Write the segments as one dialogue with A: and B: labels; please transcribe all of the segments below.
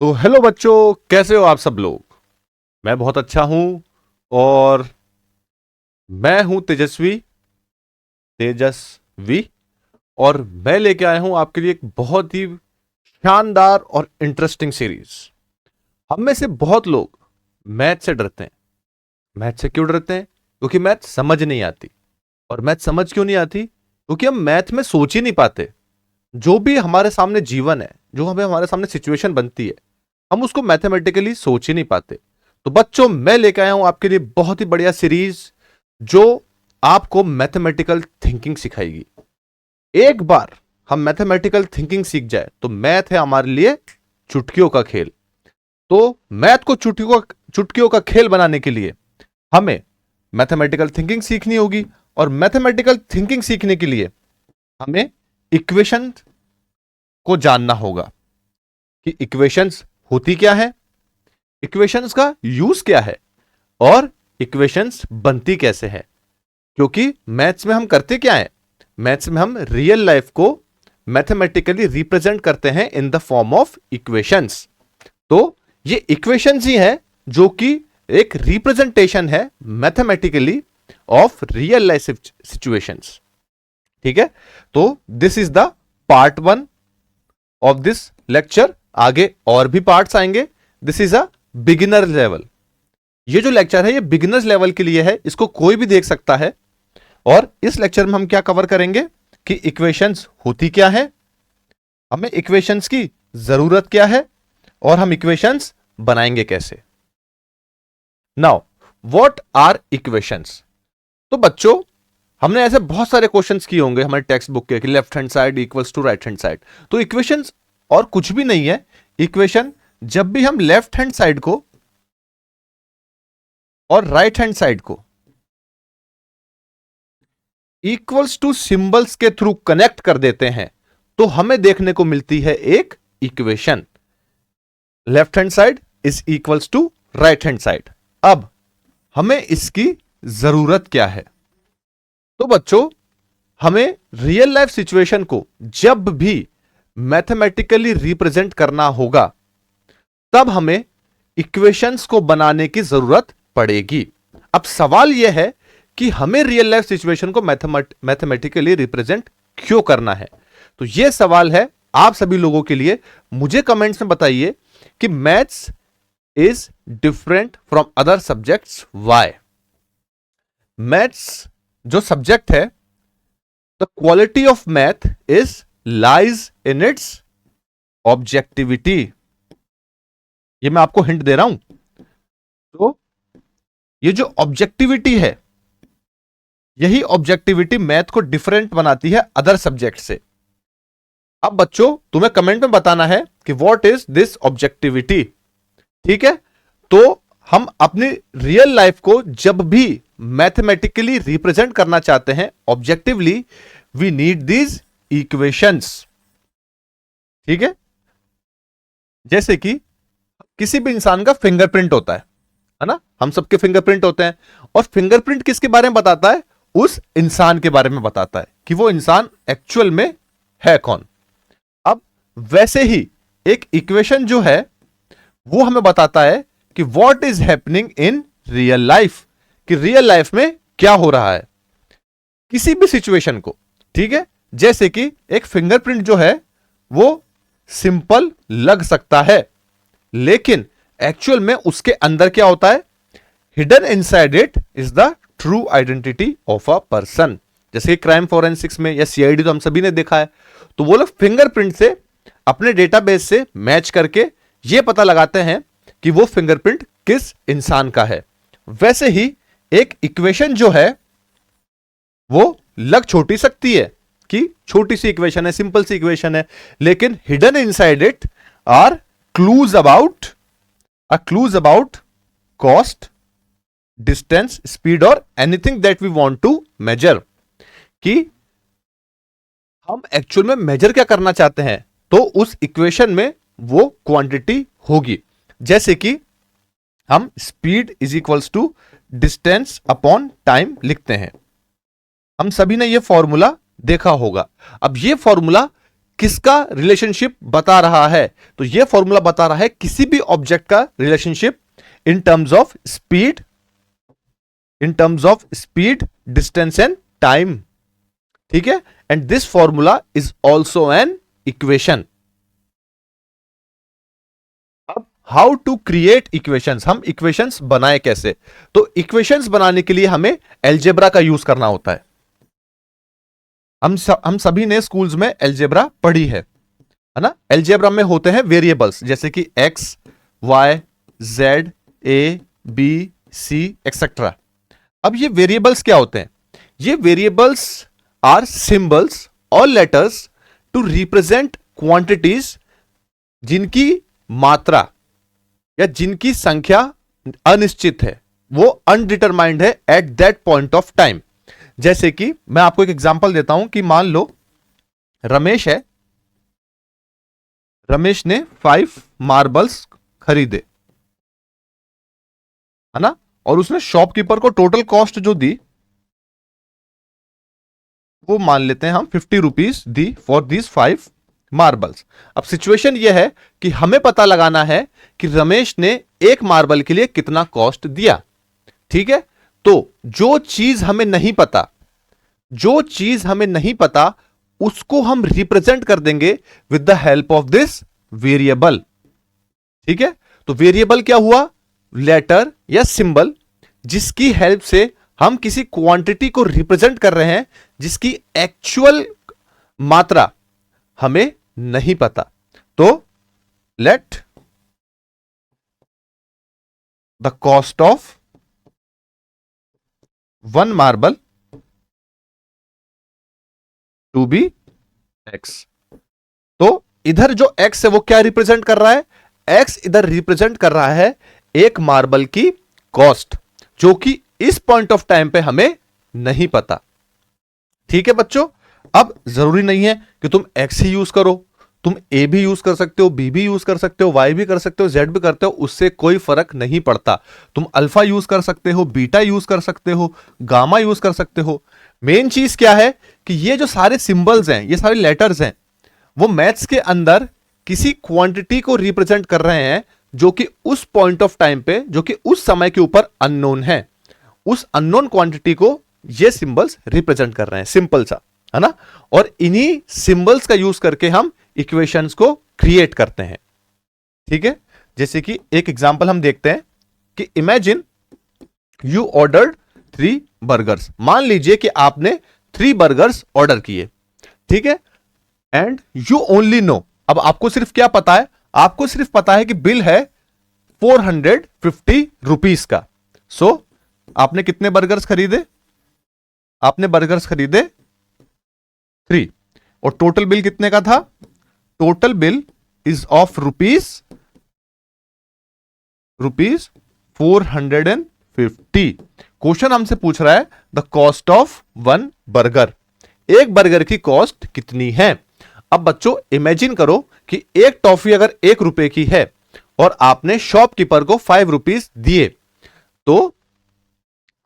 A: तो हेलो बच्चों, कैसे हो आप सब लोग। मैं बहुत अच्छा हूं। और मैं हूं तेजस्वी। और मैं लेके आया हूं आपके लिए एक बहुत ही शानदार और इंटरेस्टिंग सीरीज। हम में से बहुत लोग मैथ से डरते हैं। मैथ से क्यों डरते हैं? क्योंकि मैथ समझ नहीं आती। और मैथ समझ क्यों नहीं आती? क्योंकि हम मैथ में सोच ही नहीं पाते। जो भी हमारे सामने जीवन है, जो हमें हमारे सामने सिचुएशन बनती है, हम उसको मैथमेटिकली सोच ही नहीं पाते। तो बच्चों, मैं लेकर आया हूं आपके लिए बहुत ही बढ़िया सीरीज जो आपको मैथमेटिकल थिंकिंग सिखाएगी। एक बार हम मैथमेटिकल थिंकिंग सीख जाए तो मैथ है हमारे लिए चुटकियों का खेल। तो मैथ को चुटकियों का खेल बनाने के लिए हमें मैथमेटिकल थिंकिंग सीखनी होगी। और मैथमेटिकल थिंकिंग सीखने के लिए हमें इक्वेशन को जानना होगा कि इक्वेशंस होती क्या है, इक्वेशंस का यूज क्या है, और इक्वेशंस बनती कैसे है। क्योंकि मैथ्स में हम करते क्या है? मैथ्स में हम रियल लाइफ को मैथमेटिकली रिप्रेजेंट करते हैं in the form of equations. तो ये इक्वेशंस ही है जो कि एक रिप्रेजेंटेशन है mathematically of real life situations. ठीक है, तो this is the part 1 of this lecture. आगे और भी पार्ट्स आएंगे। This is a beginner level. ये जो लेक्चर है ये बिगिनर्स लेवल के लिए है, इसको कोई भी देख सकता है। और इस लेक्चर में हम क्या कवर करेंगे कि इक्वेशंस होती क्या है, हमें इक्वेशंस की जरूरत क्या है, और हम इक्वेशंस बनाएंगे कैसे। Now, what are equations? तो बच्चों, हमने ऐसे बहुत सारे क्वेश्चंस किए होंगे हमारे टेक्स्ट बुक के कि left hand side equals to right hand side. तो इक्वेशंस और कुछ भी नहीं है। इक्वेशन जब भी हम लेफ्ट हैंड साइड को और राइट हैंड साइड को इक्वल्स टू सिंबल्स के थ्रू कनेक्ट कर देते हैं तो हमें देखने को मिलती है एक equation. Left hand side is equals to right hand side. अब हमें इसकी जरूरत क्या है? तो बच्चों, हमें रियल लाइफ सिचुएशन को जब भी मैथमेटिकली रिप्रेजेंट करना होगा तब हमें इक्वेशंस को बनाने की जरूरत पड़ेगी। अब सवाल यह है कि हमें रियल लाइफ सिचुएशन को मैथमेटिकली रिप्रेजेंट क्यों करना है। तो यह सवाल है आप सभी लोगों के लिए। मुझे कमेंट्स में बताइए कि maths is different from other subjects, why. Maths जो सब्जेक्ट है, the quality of math is lies in its objectivity. ये मैं आपको हिंट दे रहा हूं। तो ये जो ऑब्जेक्टिविटी है, यही ऑब्जेक्टिविटी मैथ को डिफरेंट बनाती है अदर सब्जेक्ट से। अब बच्चों, तुम्हें कमेंट में बताना है कि व्हाट इज दिस ऑब्जेक्टिविटी। ठीक है, तो हम अपनी रियल लाइफ को जब भी मैथमेटिकली रिप्रेजेंट करना चाहते हैं objectively, we need these equations. ठीक है, जैसे कि किसी भी इंसान का फिंगरप्रिंट होता है ना, हम सबके फिंगरप्रिंट होते हैं। और फिंगरप्रिंट किसके बारे में बताता है? उस इंसान के बारे में बताता है कि वो इंसान एक्चुअल में है कौन। अब वैसे ही एक इक्वेशन जो है वो हमें बताता है कि what is happening in real life, कि रियल लाइफ में क्या हो रहा है किसी भी सिचुएशन को। ठीक है, जैसे कि एक फिंगरप्रिंट जो है वो सिंपल लग सकता है, लेकिन एक्चुअल में उसके अंदर क्या होता है? Hidden inside it is the true identity of a person. जैसे क्राइम फोरेंसिक्स में या सीआईडी तो हम सभी ने देखा है। तो वो लोग फिंगरप्रिंट से अपने डेटाबेस से मैच करके ये पता लगाते हैं कि वो फिंगरप्रिंट किस इंसान का है। वैसे ही एक इक्वेशन जो है वो लग छोटी सकती है कि छोटी सी इक्वेशन है, सिंपल सी इक्वेशन है, लेकिन hidden inside it are clues about cost, distance, speed or anything that we want to measure। कि हम एक्चुअल में मेजर क्या करना चाहते हैं, तो उस इक्वेशन में वो क्वांटिटी होगी। जैसे कि हम speed is equals to distance upon time लिखते हैं। हम सभी ने ये फॉर्मूला देखा होगा। अब ये फॉर्मूला किसका रिलेशनशिप बता रहा है? तो यह फॉर्मूला बता रहा है किसी भी ऑब्जेक्ट का relationship in terms of speed, distance and time. ठीक है, and this formula is also an equation. अब हाउ टू क्रिएट इक्वेशंस, हम इक्वेशंस बनाए कैसे? तो इक्वेशंस बनाने के लिए हमें अलजेब्रा का यूज करना होता है। हम सभी ने स्कूल्स में अलजेब्रा पढ़ी है ना? अलजेब्रा में होते हैं वेरिएबल्स जैसे कि एक्स, वाई, जेड, ए, बी, सी एक्सेट्रा। अब ये वेरिएबल्स क्या होते हैं? ये वेरिएबल्स आर सिंबल्स और लेटर्स टू रिप्रेजेंट क्वांटिटीज जिनकी मात्रा या जिनकी संख्या अनिश्चित है, वो अनडिटरमाइंड है at that point of time. जैसे कि मैं आपको एक एग्जांपल देता हूं कि मान लो रमेश है, रमेश ने 5 मार्बल्स खरीदे, है ना? और उसने शॉपकीपर को टोटल कॉस्ट जो दी वो मान लेते हैं हम 50 rupees the for this 5 marbles. अब सिचुएशन यह है कि हमें पता लगाना है कि रमेश ने एक मार्बल के लिए कितना कॉस्ट दिया। ठीक है, तो जो चीज हमें नहीं पता उसको हम रिप्रेजेंट कर देंगे with the help of this variable. ठीक है, तो वेरिएबल क्या हुआ? लेटर या सिंबल जिसकी हेल्प से हम किसी क्वांटिटी को रिप्रेजेंट कर रहे हैं जिसकी एक्चुअल मात्रा हमें नहीं पता। तो let the cost of 1 marble to be X. तो इधर जो एक्स है वो क्या रिप्रेजेंट कर रहा है? एक्स इधर रिप्रेजेंट कर रहा है एक मार्बल की कॉस्ट, जो कि इस पॉइंट ऑफ टाइम पे हमें नहीं पता। ठीक है बच्चों, अब जरूरी नहीं है कि तुम एक्स ही यूज करो, तुम ए भी यूज कर सकते हो, बी भी यूज कर सकते हो, वाई भी कर सकते हो, जेड भी करते हो, उससे कोई फर्क नहीं पड़ता। तुम अल्फा यूज कर सकते हो, बीटा यूज कर सकते हो, गामा यूज कर सकते हो। मेन चीज क्या है कि ये जो सारे सिंबल्स हैं, ये सारे लेटर्स हैं, वो मैथ्स के अंदर किसी क्वांटिटी को रिप्रेजेंट कर रहे हैं जो कि उस पॉइंट ऑफ टाइम पे, जो कि उस समय के ऊपर अननोन है। उस अननोन क्वांटिटी को ये सिंबल्स रिप्रेजेंट कर रहे हैं, सिंपल सा, है ना? और इन्हीं सिंबल्स का यूज करके हम इक्वेशंस को क्रिएट करते हैं। ठीक है, जैसे कि एक एग्जांपल हम देखते हैं कि इमेजिन यू ऑर्डर्ड 3 बर्गर्स। मान लीजिए कि आपने 3 बर्गर्स ऑर्डर किए। ठीक है, एंड यू ओनली नो, अब आपको सिर्फ क्या पता है? आपको सिर्फ पता है कि बिल है 450 रुपीस का। सो आपने कितने बर्गर्स खरीदे? आपने बर्गर्स खरीदे 3, और टोटल बिल कितने का था? Total bill is of rupees 450। Question हमसे पूछ रहा है द कॉस्ट ऑफ 1 बर्गर, एक बर्गर की कॉस्ट कितनी है? अब बच्चों इमेजिन करो कि एक टॉफी अगर 1 रुपए की है और आपने शॉपकीपर को 5 रुपीज दिए, तो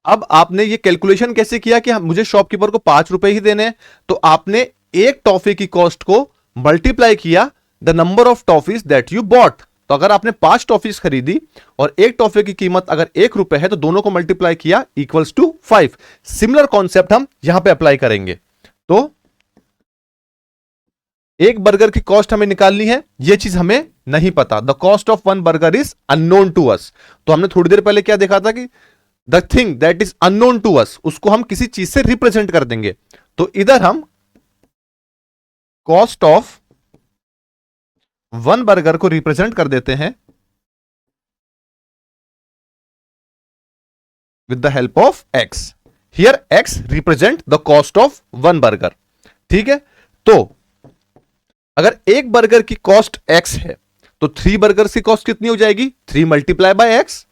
A: अब आपने ये कैलकुलेशन कैसे किया कि मुझे शॉपकीपर को 5 रुपए ही देने हैं? तो आपने एक टॉफी की कॉस्ट को मल्टीप्लाई किया the number of toffees that you bought. तो अगर आपने 5 टॉफीज खरीदी और एक टॉफी की कीमत अगर 1 रुपए है, तो दोनों को मल्टीप्लाई किया इक्वल्स टू 5। सिमिलर कॉन्सेप्ट हम यहां पे अप्लाई करेंगे। तो एक बर्गर की कॉस्ट हमें निकालनी है, यह चीज हमें नहीं पता। The cost of 1 burger is unknown to us. तो हमने थोड़ी देर पहले क्या देखा था कि the thing that is unknown to us, उसको हम किसी चीज से रिप्रेजेंट कर देंगे। तो इधर हम कॉस्ट ऑफ 1 बर्गर को रिप्रेजेंट कर देते हैं with the help of x. Here x represent the cost of 1 burger. ठीक है, तो अगर एक बर्गर की कॉस्ट एक्स है तो 3 बर्गर की कॉस्ट कितनी हो जाएगी? 3 मल्टीप्लाई बाय एक्स।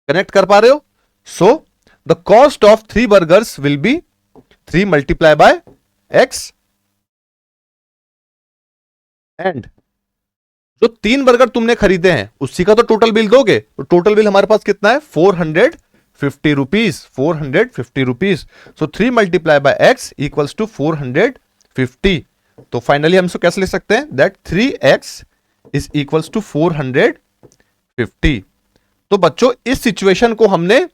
A: कनेक्ट कर पा रहे हो? So the cost of 3 burgers will be 3 multiply by x, and जो 3 बर्गर तुमने खरीदे हैं उसी का तो टोटल बिल दोगे। तो टोटल बिल हमारे पास कितना है? 450 rupees. 450 rupees. So 3 multiply by X equals to 450। तो फाइनली हम इसको कैसे लिख सकते हैं, that 3x is equals to 450। तो बच्चों इस सिचुएशन को हमने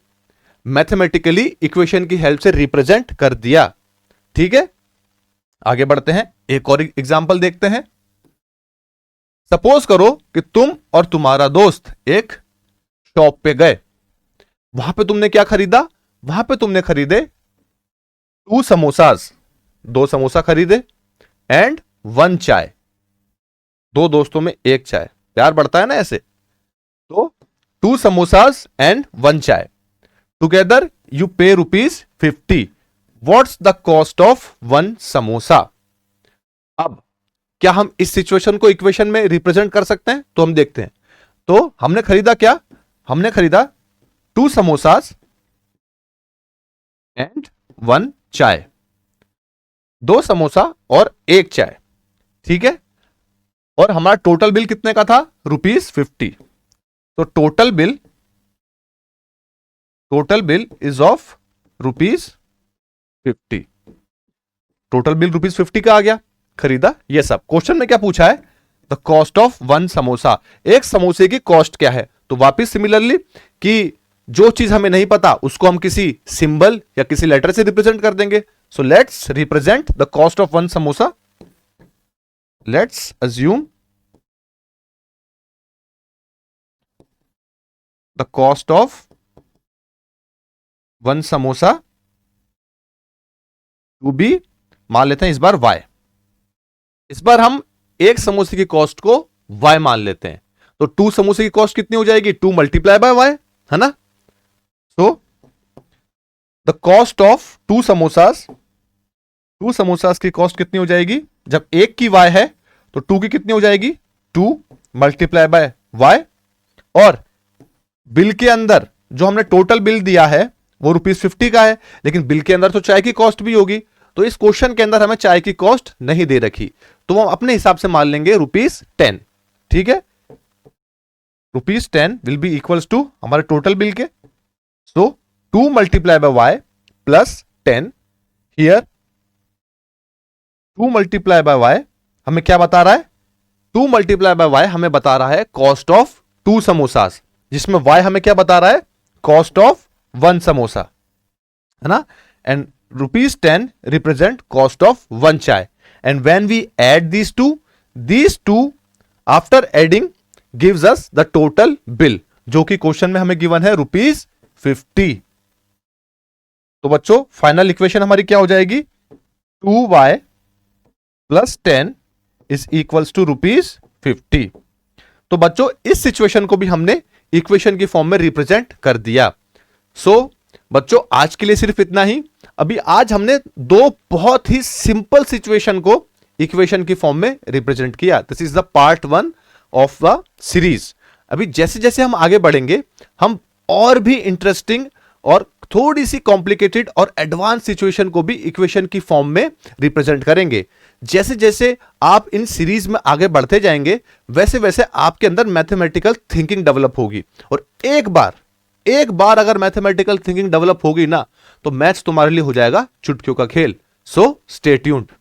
A: मैथमेटिकली इक्वेशन की हेल्प से रिप्रेजेंट कर दिया। ठीक है, आगे बढ़ते हैं, एक और एग्जांपल देखते हैं। सपोज करो कि तुम और तुम्हारा दोस्त एक शॉप पे गए, वहां पे तुमने क्या खरीदा, वहां पे तुमने खरीदे 2 समोसास, 2 समोसा खरीदे एंड 1 चाय। 2 दोस्तों में 1 चाय, प्यार बढ़ता है ना ऐसे। तो 2 समोसास एंड 1 चाय, टुगेदर यू पे ₹50। What's the cost of 1 samosa. अब क्या हम इस सिचुएशन को इक्वेशन में रिप्रेजेंट कर सकते हैं, तो हम देखते हैं। तो हमने खरीदा क्या, हमने खरीदा 2 समोसास एंड 1 चाय, 2 समोसा और 1 चाय। ठीक है, और हमारा टोटल बिल कितने का था, ₹50। तो total bill is of ₹50। Total bill ₹50 का आ गया, खरीदा ये सब। क्वेश्चन में क्या पूछा है, द कॉस्ट ऑफ 1 समोसा, एक समोसे की कॉस्ट क्या है। तो वापिस सिमिलरली कि जो चीज हमें नहीं पता उसको हम किसी सिंबल या किसी लेटर से रिप्रेजेंट कर देंगे। So let's represent the cost of 1 samosa. Let's assume the cost of 1 samosa to be, मान लेते हैं इस बार y। इस बार हम एक समोसे की कॉस्ट को y मान लेते हैं। तो 2 समोसे की कॉस्ट कितनी हो जाएगी, 2 मल्टीप्लाई बाय y, है ना। So the cost of 2 samosas की कॉस्ट कितनी हो जाएगी, जब एक की y है तो 2 की कितनी हो जाएगी, 2 मल्टीप्लाई बाय y। और बिल के अंदर जो हमने टोटल बिल दिया है वो ₹50 का है, लेकिन बिल के अंदर तो चाय की कॉस्ट भी होगी। तो इस क्वेश्चन के अंदर हमें चाय की कॉस्ट नहीं दे रखी, तो हम अपने हिसाब से मान लेंगे ₹10। ठीक है, ₹10 विल बी इक्वल्स टू हमारे टोटल बिल के। सो 2 multiply by y plus 10, here 2 multiply by y हमें क्या बता रहा है, 2 मल्टीप्लाई बाय y हमें बता रहा है कॉस्ट ऑफ 2 समोसास, जिसमें y हमें क्या बता रहा है, कॉस्ट ऑफ 1 समोसा, है ना। And ₹10 represent cost of 1 chai. And when we add these two after adding gives us the total bill, जो कि क्वेश्चन में हमें गिवन है ₹50। तो बच्चों फाइनल इक्वेशन हमारी क्या हो जाएगी, 2y plus 10 is equals to ₹50। तो बच्चों इस सिचुएशन को भी हमने इक्वेशन की फॉर्म में रिप्रेजेंट कर दिया। सो बच्चों आज के लिए सिर्फ इतना ही। अभी आज हमने 2 बहुत ही सिंपल सिचुएशन को इक्वेशन की फॉर्म में रिप्रेजेंट किया। This is the part 1 of the series. अभी जैसे जैसे हम आगे बढ़ेंगे हम और भी इंटरेस्टिंग और थोड़ी सी कॉम्प्लिकेटेड और एडवांस सिचुएशन को भी इक्वेशन की फॉर्म में रिप्रेजेंट करेंगे। जैसे जैसे आप इन सीरीज में आगे बढ़ते जाएंगे वैसे वैसे आपके अंदर मैथमेटिकल थिंकिंग डेवलप होगी। और एक बार अगर मैथमेटिकल थिंकिंग डेवलप होगी ना तो मैथ्स तुम्हारे लिए हो जाएगा चुटकियों का खेल। So stay tuned.